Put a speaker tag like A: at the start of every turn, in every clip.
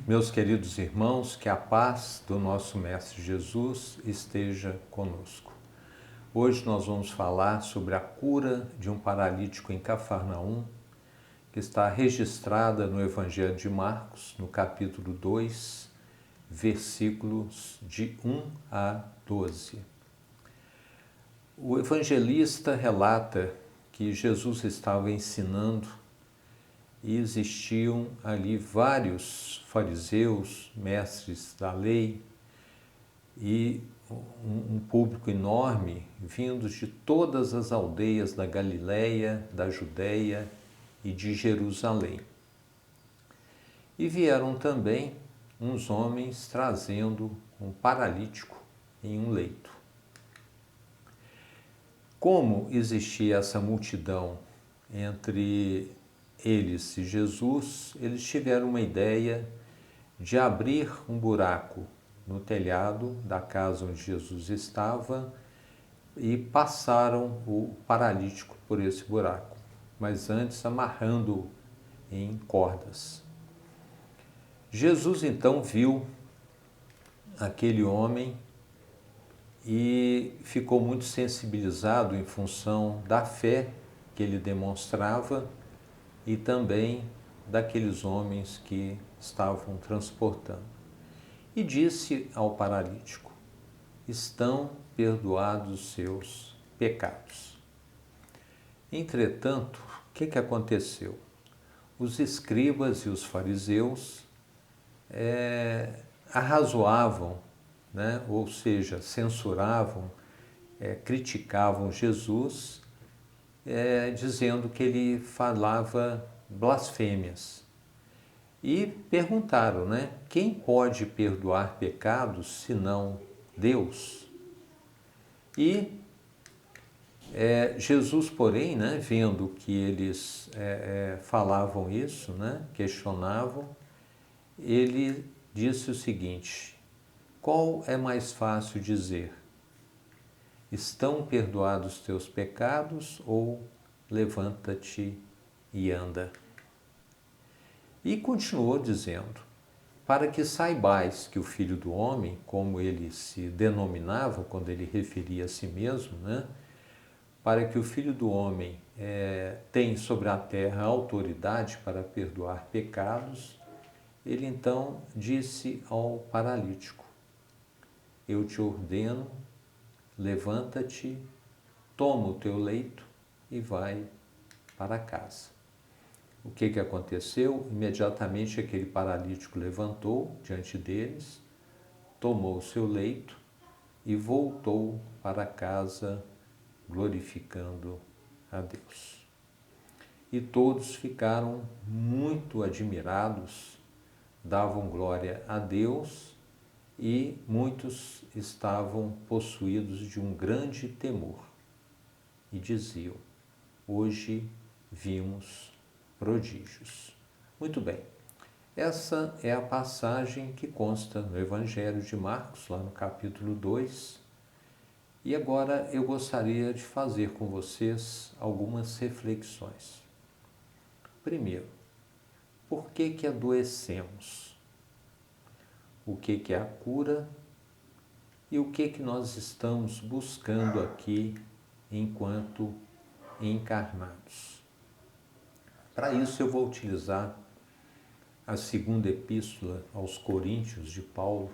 A: Meus queridos irmãos, que a paz do nosso Mestre Jesus esteja conosco. Hoje nós vamos falar sobre a cura de um paralítico em Cafarnaum, que está registrada no Evangelho de Marcos, no capítulo 2, versículos de 1 a 12. O evangelista relata que Jesus estava ensinando e existiam ali vários fariseus, mestres da lei, e um público enorme vindos de todas as aldeias da Galileia, da Judéia e de Jerusalém. E vieram também uns homens trazendo um paralítico em um leito. Como existia essa multidão entre eles e Jesus, eles tiveram uma ideia de abrir um buraco no telhado da casa onde Jesus estava e passaram o paralítico por esse buraco, mas antes amarrando-o em cordas. Jesus então viu aquele homem e ficou muito sensibilizado em função da fé que ele demonstrava e também daqueles homens que estavam transportando. E disse ao paralítico: estão perdoados os seus pecados. Entretanto, o que aconteceu? Os escribas e os fariseus arrazoavam, ou seja, censuravam, criticavam Jesus, dizendo que ele falava blasfêmias. E perguntaram, quem pode perdoar pecados senão Deus? E Jesus, porém, vendo que eles falavam isso, questionavam, ele disse o seguinte: qual é mais fácil dizer? Estão perdoados teus pecados ou levanta-te e anda? E continuou dizendo: para que saibais que o Filho do Homem, como ele se denominava quando ele referia a si mesmo, para que o Filho do Homem tem sobre a terra autoridade para perdoar pecados, ele então disse ao paralítico: eu te ordeno, levanta-te, toma o teu leito e vai para casa. O que aconteceu? Imediatamente aquele paralítico levantou diante deles, tomou o seu leito e voltou para casa glorificando a Deus. E todos ficaram muito admirados, davam glória a Deus e muitos estavam possuídos de um grande temor e diziam: hoje vimos prodígios. Muito bem, essa é a passagem que consta no Evangelho de Marcos, lá no capítulo 2. E agora eu gostaria de fazer com vocês algumas reflexões. Primeiro, por que adoecemos? O que é a cura? E o que nós estamos buscando aqui enquanto encarnados? Para isso eu vou utilizar a segunda epístola aos Coríntios de Paulo,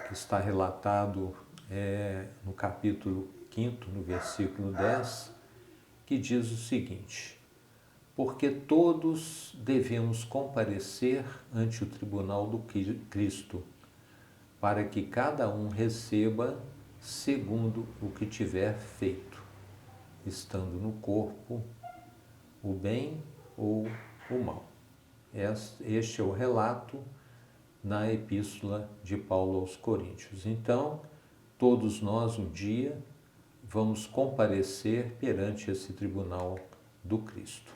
A: que está relatado no capítulo 5, no versículo 10, que diz o seguinte: porque todos devemos comparecer ante o tribunal do Cristo, para que cada um receba segundo o que tiver feito, estando no corpo o bem ou o mal. Este é o relato na epístola de Paulo aos Coríntios. Então, todos nós um dia vamos comparecer perante esse tribunal do Cristo.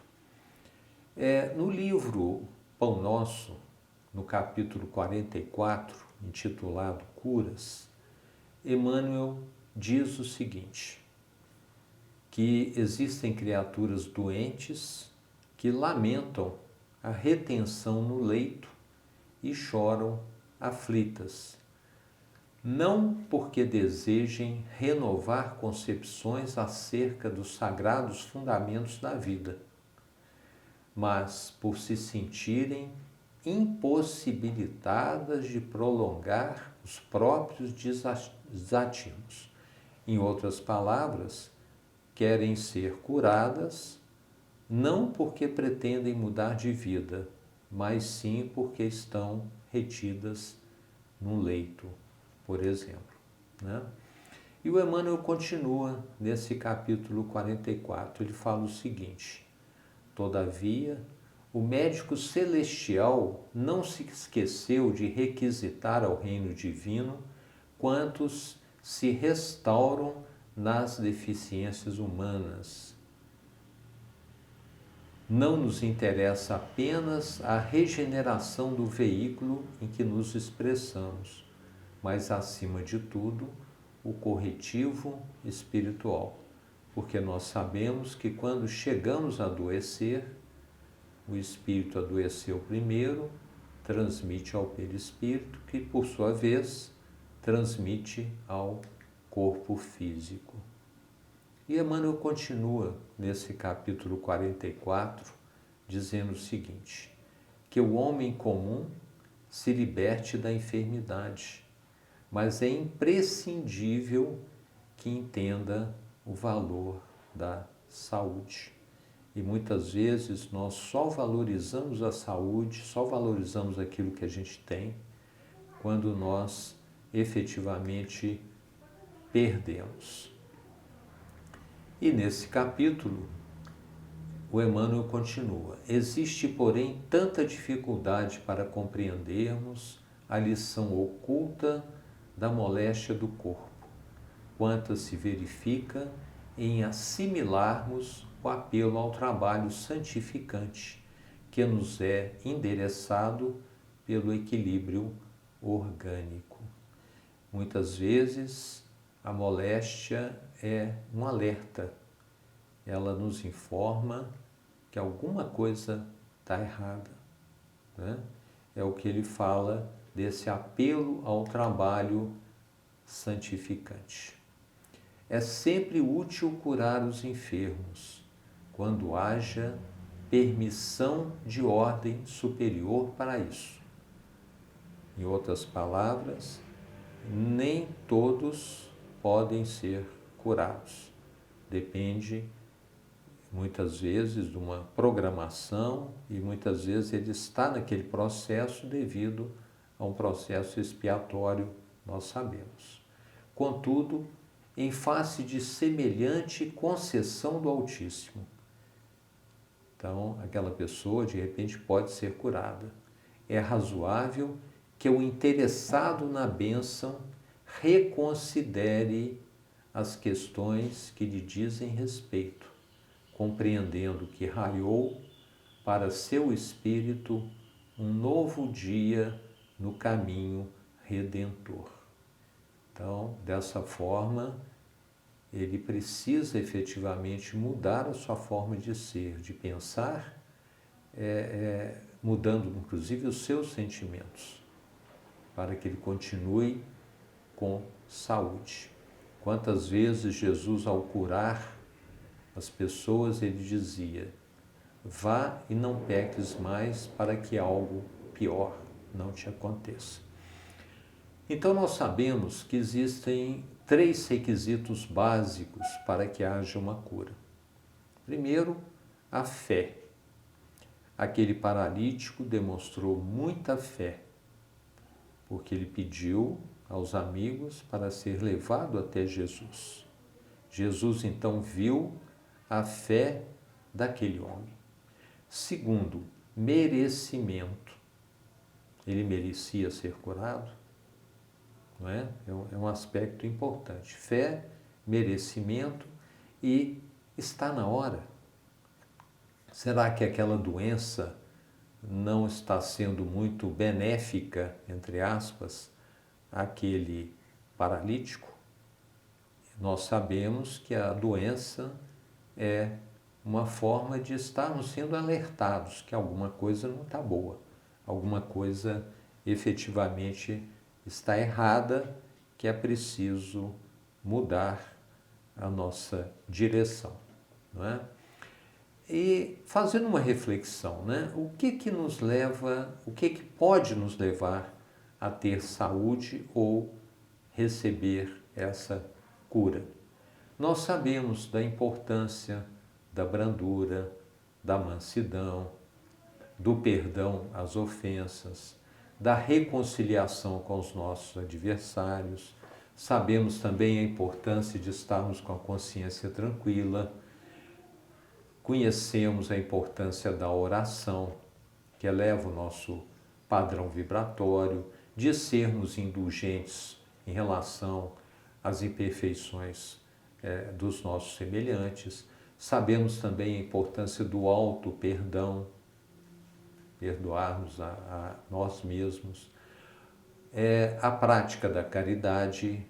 A: No livro Pão Nosso, no capítulo 44, intitulado Curas, Emmanuel diz o seguinte: que existem criaturas doentes que lamentam a retenção no leito e choram aflitas, não porque desejem renovar concepções acerca dos sagrados fundamentos da vida, mas por se sentirem impossibilitadas de prolongar os próprios desatinos. Em outras palavras, querem ser curadas não porque pretendem mudar de vida, mas sim porque estão retidas num leito, por exemplo, né? E o Emmanuel continua nesse capítulo 44, ele fala o seguinte: todavia, o médico celestial não se esqueceu de requisitar ao reino divino quantos se restauram nas deficiências humanas. Não nos interessa apenas a regeneração do veículo em que nos expressamos, mas, acima de tudo, o corretivo espiritual, porque nós sabemos que quando chegamos a adoecer, o espírito adoeceu primeiro, transmite ao perispírito, que por sua vez transmite ao corpo físico. E Emmanuel continua nesse capítulo 44, dizendo o seguinte: que o homem comum se liberte da enfermidade, mas é imprescindível que entenda o valor da saúde. E muitas vezes nós só valorizamos a saúde, só valorizamos aquilo que a gente tem, quando nós efetivamente perdemos. E nesse capítulo, o Emmanuel continua: existe, porém, tanta dificuldade para compreendermos a lição oculta da moléstia do corpo, quanto se verifica em assimilarmos o apelo ao trabalho santificante que nos é endereçado pelo equilíbrio orgânico. Muitas vezes a moléstia é um alerta, ela nos informa que alguma coisa está errada, né? É o que ele fala desse apelo ao trabalho santificante. É sempre útil curar os enfermos, quando haja permissão de ordem superior para isso. Em outras palavras, nem todos podem ser curados. Depende, muitas vezes, de uma programação e muitas vezes ele está naquele processo devido a um processo expiatório, nós sabemos. Contudo, em face de semelhante concessão do Altíssimo, então aquela pessoa de repente pode ser curada. É razoável que o interessado na bênção reconsidere as questões que lhe dizem respeito, compreendendo que raiou para seu espírito um novo dia no caminho redentor. Então, dessa forma, ele precisa efetivamente mudar a sua forma de ser, de pensar, mudando inclusive os seus sentimentos, para que ele continue com saúde. Quantas vezes Jesus, ao curar as pessoas, ele dizia: vá e não peques mais, para que algo pior não te aconteça. Então nós sabemos que existem 3 requisitos básicos para que haja uma cura. Primeiro, a fé. Aquele paralítico demonstrou muita fé, porque ele pediu aos amigos para ser levado até Jesus. Jesus então viu a fé daquele homem. Segundo, merecimento. Ele merecia ser curado? Não é? É um aspecto importante. Fé, merecimento e está na hora. Será que aquela doença não está sendo muito benéfica, entre aspas, àquele paralítico? Nós sabemos que a doença é uma forma de estarmos sendo alertados que alguma coisa não está boa, alguma coisa efetivamente está errada, que é preciso mudar a nossa direção, não é? E fazendo uma reflexão, né? O que nos leva, o que pode nos levar a ter saúde ou receber essa cura? Nós sabemos da importância da brandura, da mansidão, do perdão às ofensas, da reconciliação com os nossos adversários. Sabemos também a importância de estarmos com a consciência tranquila. Conhecemos a importância da oração, que eleva o nosso padrão vibratório, de sermos indulgentes em relação às imperfeições dos nossos semelhantes. Sabemos também a importância do auto-perdão, perdoarmos a nós mesmos, a prática da caridade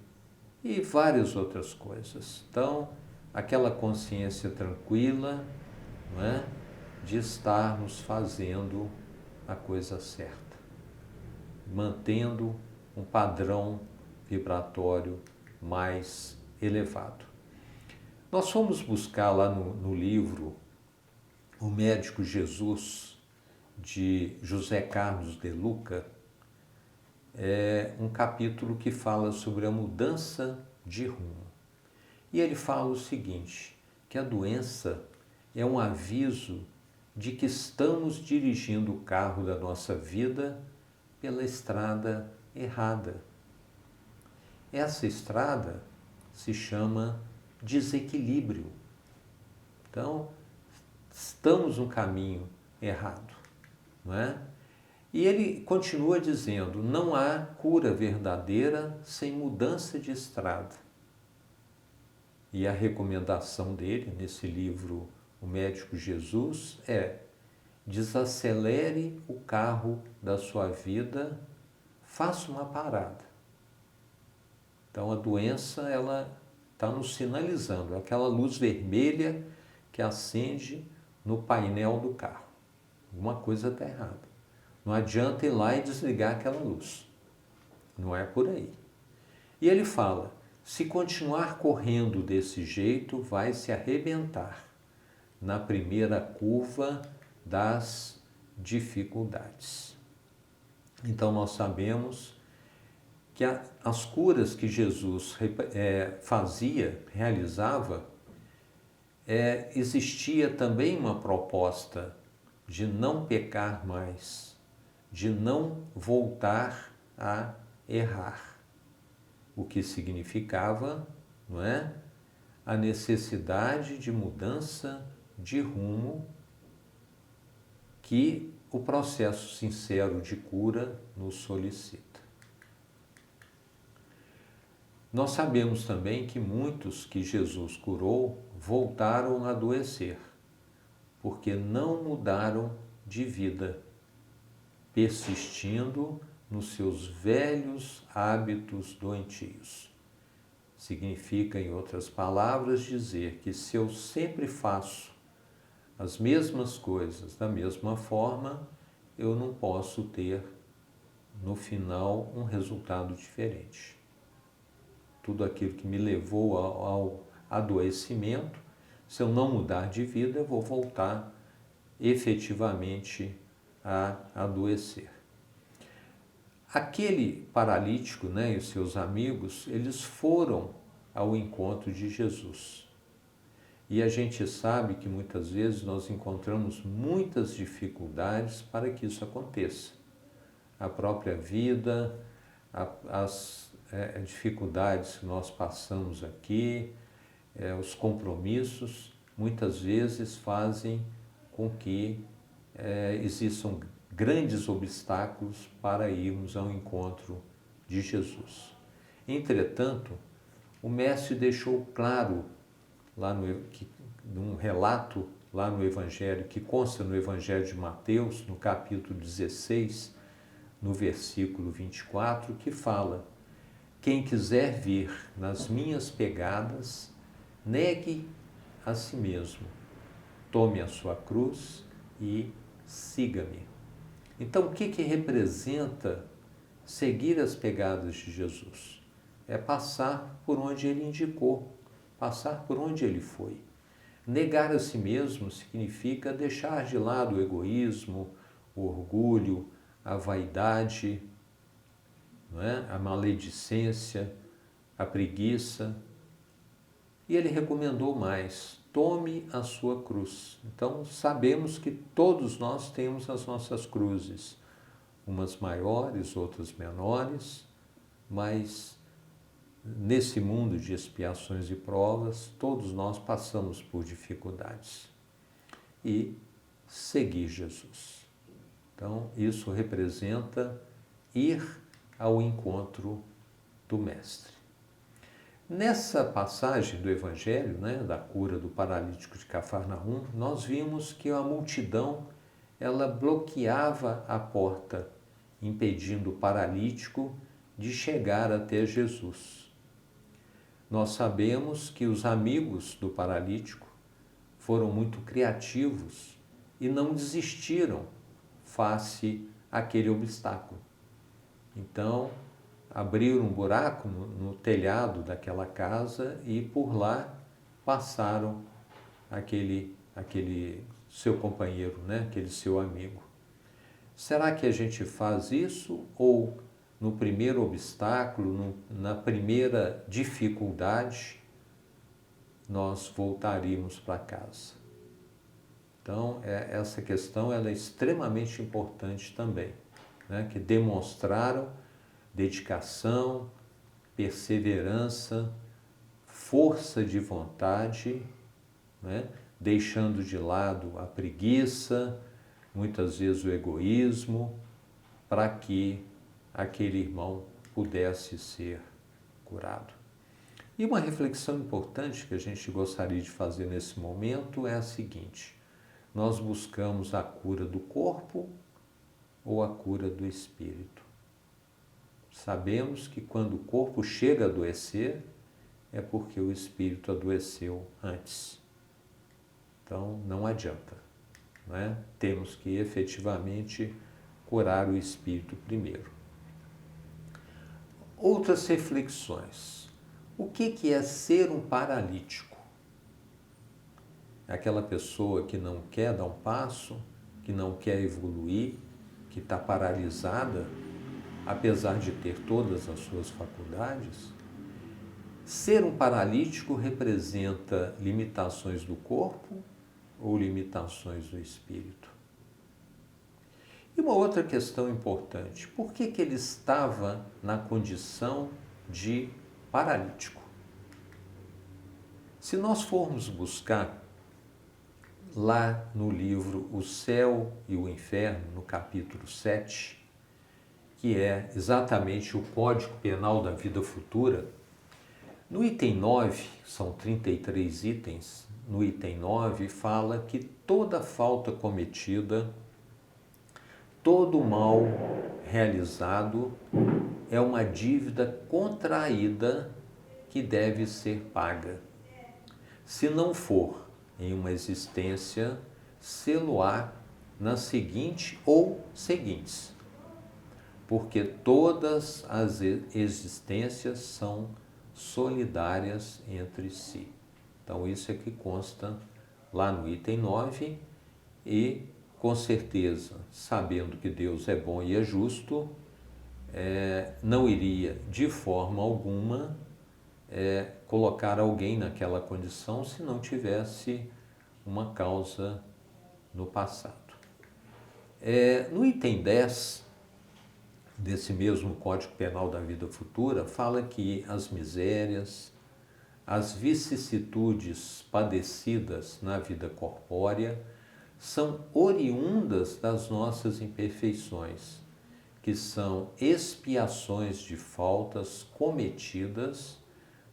A: e várias outras coisas. Então, aquela consciência tranquila, não é? De estarmos fazendo a coisa certa, mantendo um padrão vibratório mais elevado. Nós fomos buscar lá no livro O Médico Jesus, de José Carlos de Luca, um capítulo que fala sobre a mudança de rumo. E ele fala o seguinte, que a doença é um aviso de que estamos dirigindo o carro da nossa vida pela estrada errada. Essa estrada se chama desequilíbrio. Então, estamos no caminho errado, não é? E ele continua dizendo, não há cura verdadeira sem mudança de estrada. E a recomendação dele, nesse livro O Médico Jesus, desacelere o carro da sua vida, faça uma parada. Então a doença, ela está nos sinalizando, aquela luz vermelha que acende no painel do carro. Alguma coisa está errada. Não adianta ir lá e desligar aquela luz. Não é por aí. E ele fala, se continuar correndo desse jeito, vai se arrebentar na primeira curva das dificuldades. Então nós sabemos que as curas que Jesus realizava, existia também uma proposta de não pecar mais, de não voltar a errar, o que significava, não é, a necessidade de mudança de rumo que o processo sincero de cura nos solicita. Nós sabemos também que muitos que Jesus curou voltaram a adoecer, porque não mudaram de vida, persistindo nos seus velhos hábitos doentios. Significa, em outras palavras, dizer que se eu sempre faço as mesmas coisas da mesma forma, eu não posso ter, no final, um resultado diferente. Tudo aquilo que me levou ao adoecimento, se eu não mudar de vida, eu vou voltar efetivamente a adoecer. Aquele paralítico, né, e os seus amigos, eles foram ao encontro de Jesus. E a gente sabe que muitas vezes nós encontramos muitas dificuldades para que isso aconteça. A própria vida, as dificuldades que nós passamos aqui, os compromissos, muitas vezes fazem com que existam grandes obstáculos para irmos ao encontro de Jesus. Entretanto, o Mestre deixou claro, num relato lá no Evangelho, que consta no Evangelho de Mateus, no capítulo 16, no versículo 24, que fala: quem quiser vir nas minhas pegadas, negue a si mesmo, tome a sua cruz e siga-me. Então, o que representa seguir as pegadas de Jesus. É passar por onde ele indicou, passar por onde ele foi. Negar a si mesmo significa deixar de lado o egoísmo, o orgulho, a vaidade, não é? A maledicência, a preguiça. E ele recomendou mais: tome a sua cruz. Então, sabemos que todos nós temos as nossas cruzes, umas maiores, outras menores, mas nesse mundo de expiações e provas, todos nós passamos por dificuldades. E seguir Jesus. Então, isso representa ir ao encontro do Mestre. Nessa passagem do Evangelho, né, da cura do paralítico de Cafarnaum, nós vimos que a multidão ela bloqueava a porta, impedindo o paralítico de chegar até Jesus. Nós sabemos que os amigos do paralítico foram muito criativos e não desistiram face àquele obstáculo. Então, abriram um buraco no telhado daquela casa e por lá passaram aquele seu companheiro, né? Aquele seu amigo. Será que a gente faz isso ou no primeiro obstáculo, na primeira dificuldade, nós voltaríamos para casa? Então, essa questão ela é extremamente importante também, né? Que demonstraram dedicação, perseverança, força de vontade, né? Deixando de lado a preguiça, muitas vezes o egoísmo, para que aquele irmão pudesse ser curado. E uma reflexão importante que a gente gostaria de fazer nesse momento é a seguinte: nós buscamos a cura do corpo ou a cura do espírito? Sabemos que quando o corpo chega a adoecer, é porque o espírito adoeceu antes. Então, não adianta, não é? Temos que efetivamente curar o espírito primeiro. Outras reflexões. O que é ser um paralítico? É aquela pessoa que não quer dar um passo, que não quer evoluir, que está paralisada, apesar de ter todas as suas faculdades? Ser um paralítico representa limitações do corpo ou limitações do espírito? E uma outra questão importante: por que ele estava na condição de paralítico? Se nós formos buscar lá no livro O Céu e o Inferno, no capítulo 7, que é exatamente o Código Penal da Vida Futura, no item 9, são 33 itens, no item 9 fala que toda falta cometida, todo mal realizado é uma dívida contraída que deve ser paga. Se não for em uma existência, sê-lo-á na seguinte ou seguintes, porque todas as existências são solidárias entre si. Então, isso é que consta lá no item 9 e, com certeza, sabendo que Deus é bom e é justo, não iria, de forma alguma, colocar alguém naquela condição se não tivesse uma causa no passado. No item 10 desse mesmo Código Penal da Vida Futura, fala que as misérias, as vicissitudes padecidas na vida corpórea são oriundas das nossas imperfeições, que são expiações de faltas cometidas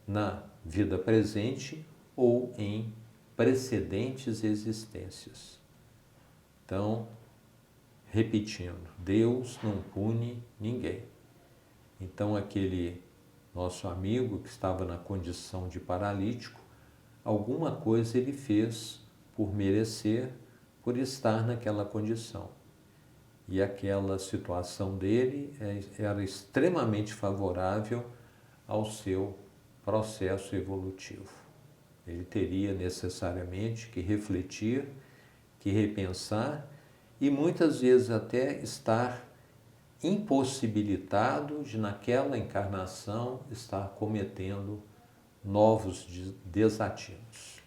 A: na vida presente ou em precedentes existências. Então, repetindo, Deus não pune ninguém. Então, aquele nosso amigo que estava na condição de paralítico, alguma coisa ele fez por merecer, por estar naquela condição. e aquela situação dele era extremamente favorável ao seu processo evolutivo. Ele teria necessariamente que refletir, que repensar e muitas vezes até estar impossibilitado de naquela encarnação estar cometendo novos desatinos.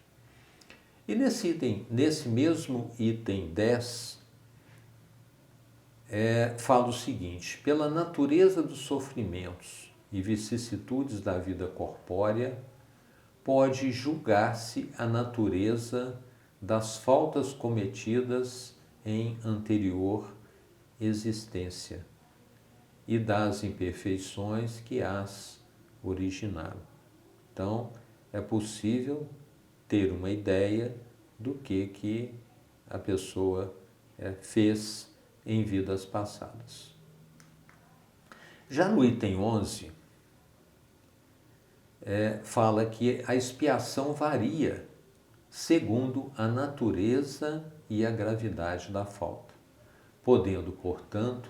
A: E nesse mesmo item 10, fala o seguinte: pela natureza dos sofrimentos e vicissitudes da vida corpórea, pode julgar-se a natureza das faltas cometidas em anterior existência e das imperfeições que as originaram. Então, é possível ter uma ideia do que a pessoa fez em vidas passadas. Já no item 11, fala que a expiação varia segundo a natureza e a gravidade da falta, podendo, portanto,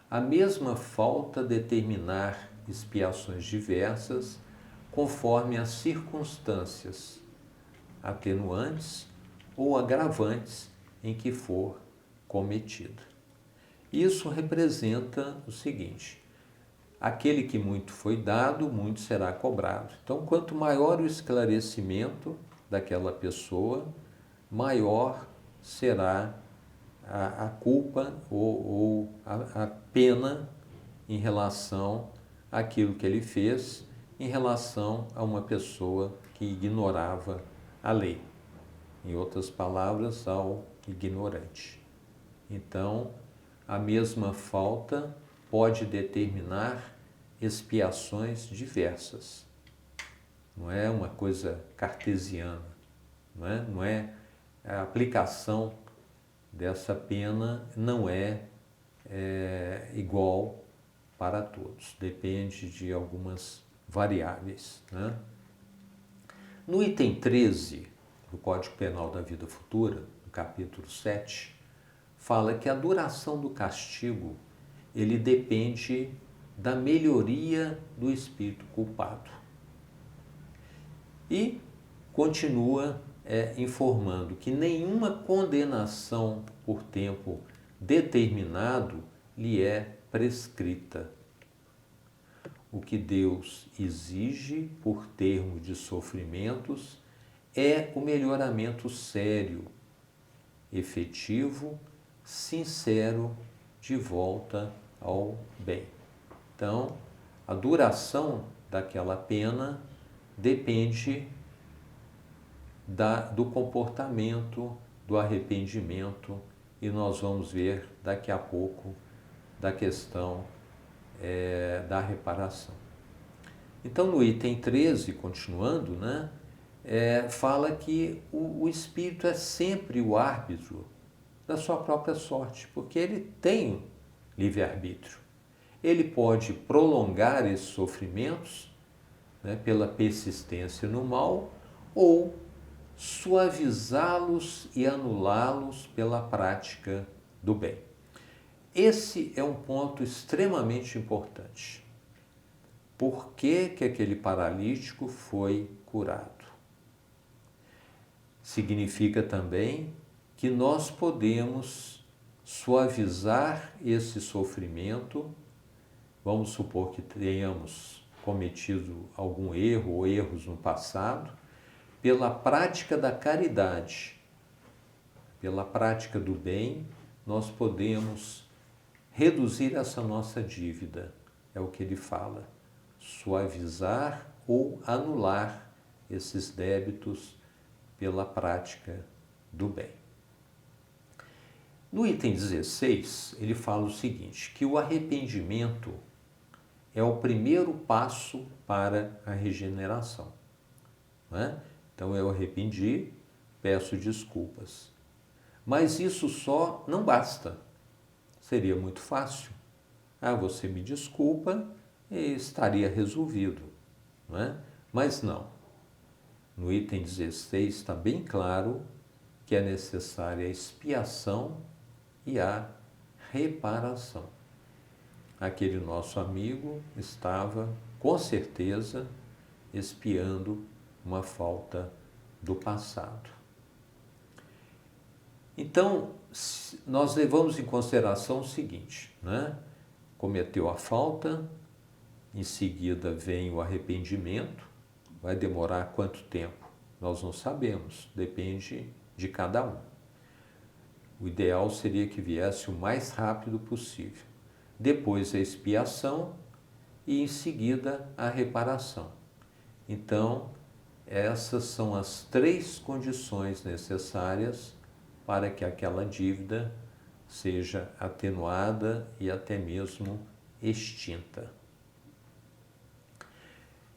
A: a mesma falta determinar expiações diversas conforme as circunstâncias atenuantes ou agravantes em que for cometida. Isso representa o seguinte: aquele que muito foi dado, muito será cobrado. Então, quanto maior o esclarecimento daquela pessoa, maior será a culpa ou a pena em relação àquilo que ele fez, em relação a uma pessoa que ignorava a lei. Em outras palavras, ao ignorante. Então, a mesma falta pode determinar expiações diversas. Não é uma coisa cartesiana, não é a aplicação dessa pena não é igual para todos, depende de algumas variáveis. No item 13 do Código Penal da Vida Futura, no capítulo 7, fala que a duração do castigo ele depende da melhoria do espírito culpado. E continua informando que nenhuma condenação por tempo determinado lhe é prescrita. O que Deus exige por termo de sofrimentos é o melhoramento sério, efetivo, sincero de volta ao bem. Então, a duração daquela pena depende do comportamento, do arrependimento, e nós vamos ver daqui a pouco da questão da reparação. Então, no item 13, continuando, fala que o espírito é sempre o árbitro da sua própria sorte, porque ele tem livre-arbítrio. Ele pode prolongar esses sofrimentos pela persistência no mal ou suavizá-los e anulá-los pela prática do bem. Esse é um ponto extremamente importante. Por que aquele paralítico foi curado? Significa também que nós podemos suavizar esse sofrimento. Vamos supor que tenhamos cometido algum erro ou erros no passado, pela prática da caridade, pela prática do bem, nós podemos reduzir essa nossa dívida. É o que ele fala. Suavizar ou anular esses débitos pela prática do bem. No item 16, ele fala o seguinte, que o arrependimento é o primeiro passo para a regeneração. Então, eu arrependi, peço desculpas. Mas isso só não basta. Seria muito fácil. Você me desculpa e estaria resolvido. Mas não. No item 16 está bem claro que é necessária a expiação e a reparação. Aquele nosso amigo estava, com certeza, expiando uma falta do passado. Então, nós levamos em consideração o seguinte, né? Cometeu a falta, em seguida vem o arrependimento, vai demorar quanto tempo? Nós não sabemos, depende de cada um. O ideal seria que viesse o mais rápido possível. Depois a expiação e em seguida a reparação. Então, essas são as 3 condições necessárias para que aquela dívida seja atenuada e até mesmo extinta.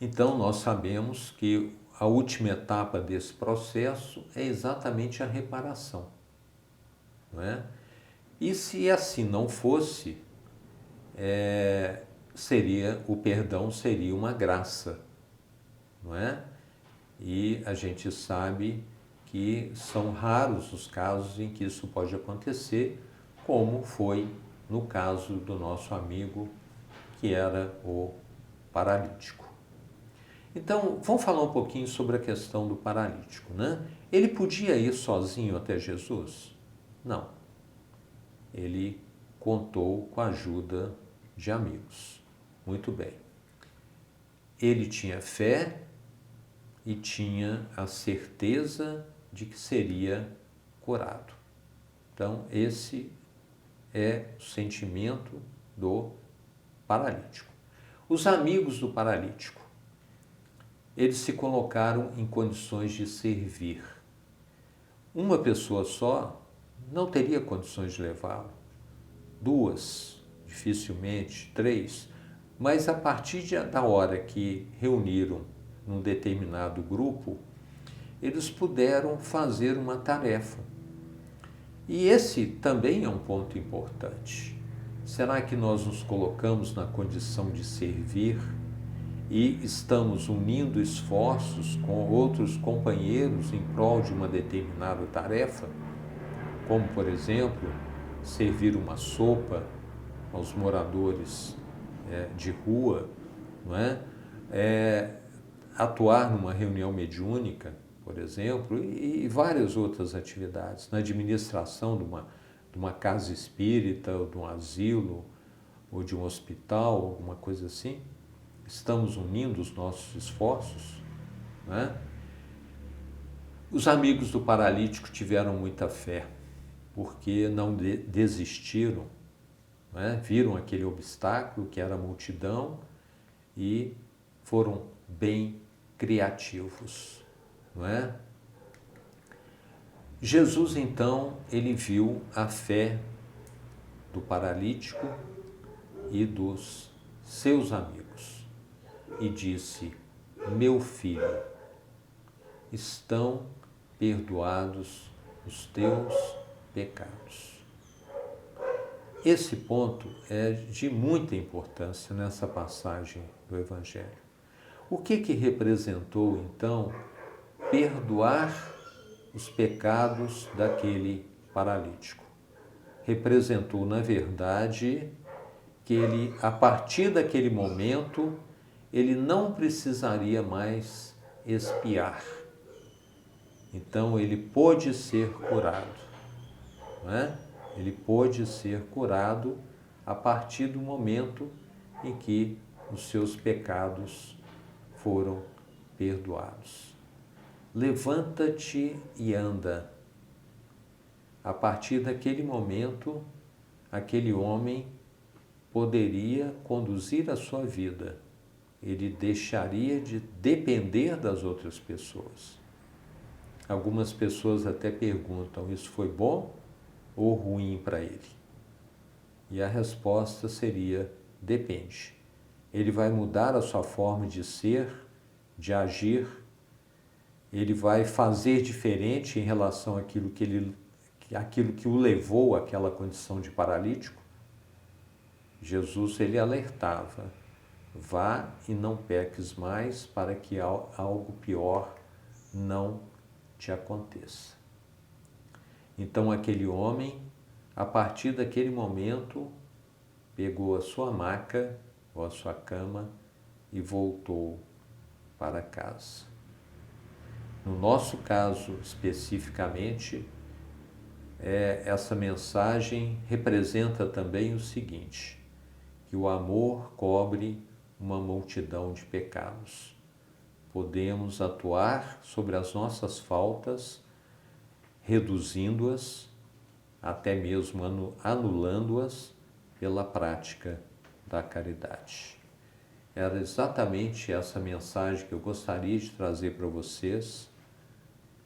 A: Então, nós sabemos que a última etapa desse processo é exatamente a reparação, não é? E se assim não fosse, o perdão seria uma graça, não é? E a gente sabe que são raros os casos em que isso pode acontecer, como foi no caso do nosso amigo que era o paralítico. Então, vamos falar um pouquinho sobre a questão do paralítico, né? Ele podia ir sozinho até Jesus? Não. Ele contou com a ajuda de amigos. Muito bem. Ele tinha fé e tinha a certeza de que seria curado. Então, esse é o sentimento do paralítico. Os amigos do paralítico, eles se colocaram em condições de servir. Uma pessoa só não teria condições de levá-lo. 2, dificilmente, 3, mas a partir da hora que reuniram num determinado grupo, eles puderam fazer uma tarefa. E esse também é um ponto importante. Será que nós nos colocamos na condição de servir e estamos unindo esforços com outros companheiros em prol de uma determinada tarefa? Como, por exemplo, servir uma sopa aos moradores de rua, não é? Atuar numa reunião mediúnica, por exemplo, e várias outras atividades, na administração de uma casa espírita, ou de um asilo, ou de um hospital, alguma coisa assim. Estamos unindo os nossos esforços, né? Os amigos do paralítico tiveram muita fé, porque não desistiram, né? Viram aquele obstáculo que era a multidão e foram bem criativos, não é? Jesus, então, ele viu a fé do paralítico e dos seus amigos e disse: meu filho, estão perdoados os teus pecados. Esse ponto é de muita importância nessa passagem do Evangelho. O que representou, então, perdoar os pecados daquele paralítico? Representou, na verdade, que ele, a partir daquele momento, ele não precisaria mais expiar. Então, ele pôde ser curado, não é? Ele pôde ser curado a partir do momento em que os seus pecados foram perdoados. Levanta-te e anda. A partir daquele momento, aquele homem poderia conduzir a sua vida. Ele deixaria de depender das outras pessoas. Algumas pessoas até perguntam: isso foi bom ou ruim para ele? E a resposta seria: depende. Ele vai mudar a sua forma de ser, de agir, ele vai fazer diferente em relação àquilo que o levou àquela condição de paralítico. Jesus, ele alertava: vá e não peques mais, para que algo pior não te aconteça. Então aquele homem a partir daquele momento, pegou a sua maca ou a sua cama e voltou para casa. No nosso caso, especificamente, essa mensagem representa também o seguinte, que o amor cobre uma multidão de pecados. Podemos atuar sobre as nossas faltas, reduzindo-as, até mesmo anulando-as pela prática da caridade. Era exatamente essa mensagem que eu gostaria de trazer para vocês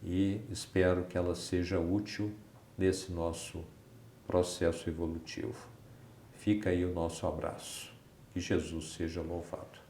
A: e espero que ela seja útil nesse nosso processo evolutivo. Fica aí o nosso abraço. Que Jesus seja louvado.